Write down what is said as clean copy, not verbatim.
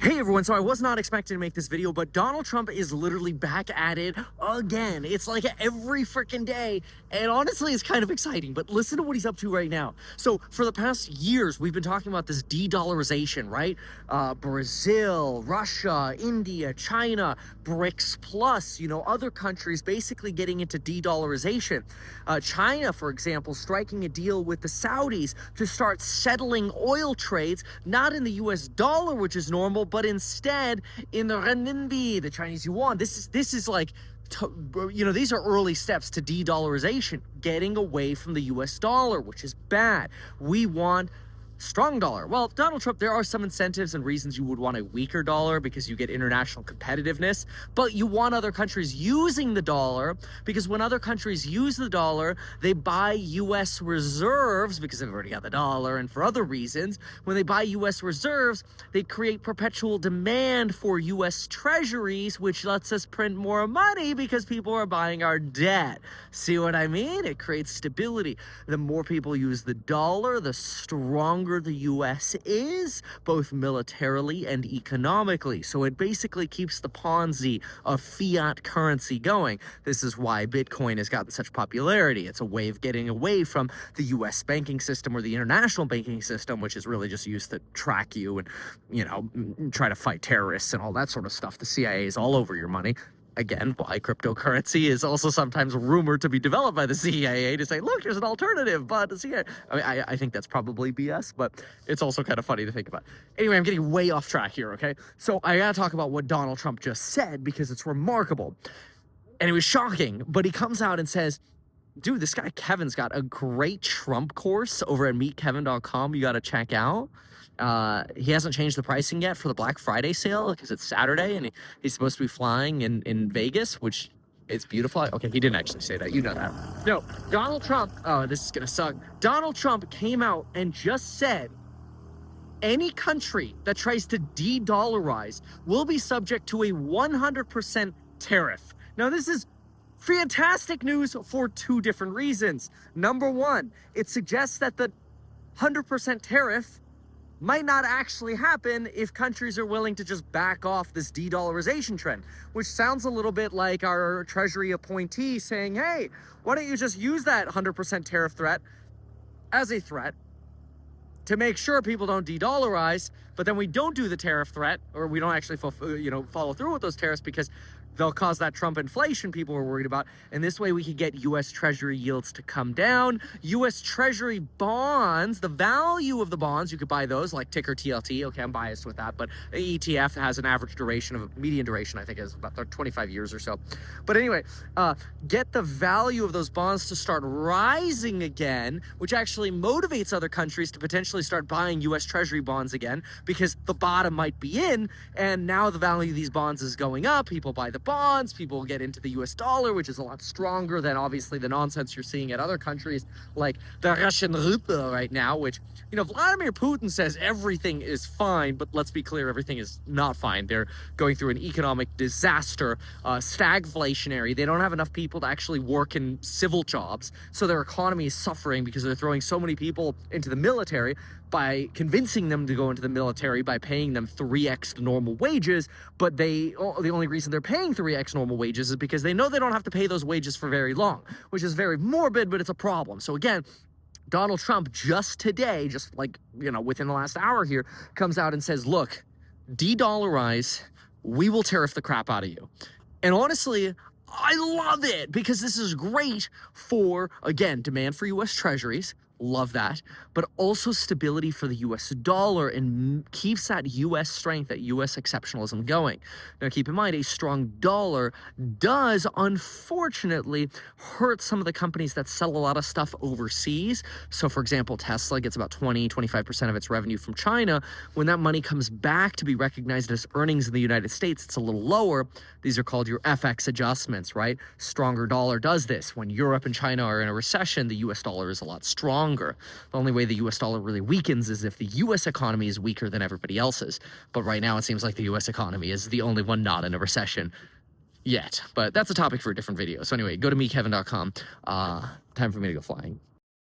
Hey everyone, so I was not expecting to make this video, but Donald Trump is literally back at it again. It's like every freaking day, and honestly, it's kind of exciting, but listen to what he's up to right now. So for the past years, we've been talking about this de-dollarization, right? Brazil, Russia, India, China, BRICS plus, other countries basically getting into de-dollarization. China, for example, striking a deal with the Saudis to start settling oil trades, not in the US dollar, which is normal, but instead in the renminbi, the Chinese yuan. This is like, these are early steps to de-dollarization, getting away from the US dollar, which is bad. We want strong dollar. Well, Donald Trump, there are some incentives and reasons you would want a weaker dollar because you get international competitiveness, but you want other countries using the dollar because when other countries use the dollar, they buy US reserves because they've already got the dollar, and for other reasons, when they buy US reserves, they create perpetual demand for US treasuries, which lets us print more money because people are buying our debt. See what I mean? It creates stability. The more people use the dollar, the stronger the US is, both militarily and economically. So it basically keeps the Ponzi of fiat currency going. This is why Bitcoin has gotten such popularity. It's a way of getting away from the US banking system or the international banking system, which is really just used to track you and, try to fight terrorists and all that sort of stuff. The CIA is all over your money. Again, why cryptocurrency is also sometimes rumored to be developed by the CIA to say, look, there's an alternative, but the CIA... I think that's probably BS, but it's also kind of funny to think about. Anyway, I'm getting way off track here, okay? So I gotta talk about what Donald Trump just said because it's remarkable. And it was shocking, but he comes out and says, dude, this guy Kevin's got a great Trump course over at meetkevin.com you gotta check out. He hasn't changed the pricing yet for the Black Friday sale because it's Saturday and he's supposed to be flying in Vegas, which is beautiful. Okay, he didn't actually say that. You know that. No, Donald Trump, oh, this is going to suck. Donald Trump came out and just said any country that tries to de-dollarize will be subject to a 100% tariff. Now, this is fantastic news for two different reasons. Number one, it suggests that the 100% tariff might not actually happen if countries are willing to just back off this de-dollarization trend, which sounds a little bit like our Treasury appointee saying, hey, why don't you just use that 100% tariff threat as a threat to make sure people don't de-dollarize, but then we don't do the tariff threat, or we don't actually follow through with those tariffs because they'll cause that Trump inflation people are worried about. And this way we could get U.S. Treasury yields to come down. U.S. Treasury bonds, the value of the bonds, you could buy those like ticker TLT. Okay, I'm biased with that, but ETF has an average duration of median duration, I think is about 25 years or so. But anyway, get the value of those bonds to start rising again, which actually motivates other countries to potentially start buying U.S. Treasury bonds again because the bottom might be in, and now the value of these bonds is going up. People buy the bonds, people get into the US dollar, which is a lot stronger than obviously the nonsense you're seeing at other countries like the Russian ruble right now, which, Vladimir Putin says everything is fine, but let's be clear, everything is not fine. They're going through an economic disaster, stagflationary. They don't have enough people to actually work in civil jobs, so their economy is suffering because they're throwing so many people into the military by convincing them to go into the military by paying them 3x the normal wages, but the only reason they're paying 3x normal wages is because they know they don't have to pay those wages for very long, which is very morbid, but it's a problem. So again, Donald Trump just today, within the last hour here, comes out and says, look, de-dollarize, we will tariff the crap out of you. And honestly, I love it because this is great for, again, demand for U.S. treasuries. Love that, but also stability for the US dollar and keeps that US strength, that US exceptionalism going. Now, keep in mind, a strong dollar does unfortunately hurt some of the companies that sell a lot of stuff overseas. So, for example, Tesla gets about 20-25% of its revenue from China. When that money comes back to be recognized as earnings in the United States, it's a little lower. These are called your FX adjustments, right? Stronger dollar does this. When Europe and China are in a recession, the US dollar is a lot stronger. The only way the US dollar really weakens is if the US economy is weaker than everybody else's. But right now it seems like the US economy is the only one not in a recession yet. But that's a topic for a different video. So anyway, go to meetkevin.com. Time for me to go flying.